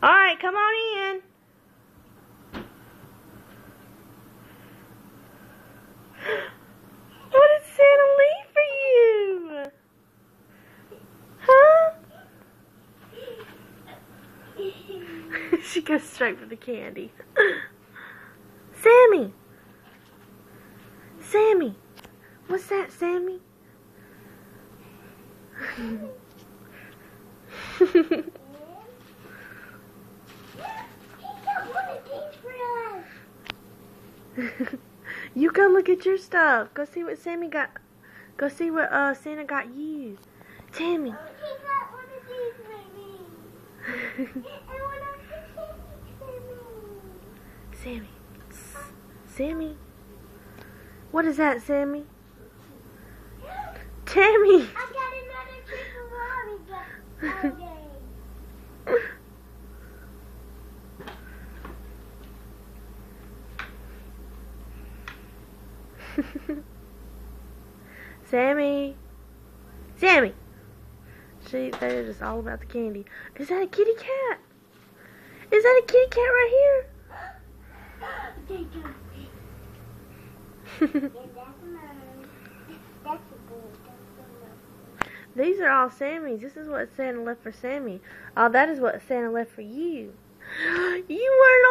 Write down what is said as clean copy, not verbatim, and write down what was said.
Alright, come on in. What did Santa leave for you? Huh? She goes straight for the candy. Sammy! Sammy! What's that, Sammy? You go look at your stuff. Go see what Sammy got. Go see what Santa got you. Tammy. He got one of these for me. And one of the candies for me. Sammy. Sammy. What is that, Sammy? Tammy. I got another treat for Mommy. Okay. Sammy. Sammy. See, they're just all about the candy. Is that a kitty cat? Is that a kitty cat right here? These are all Sammy's. This is what Santa left for Sammy. Oh, that is what Santa left for you. You weren't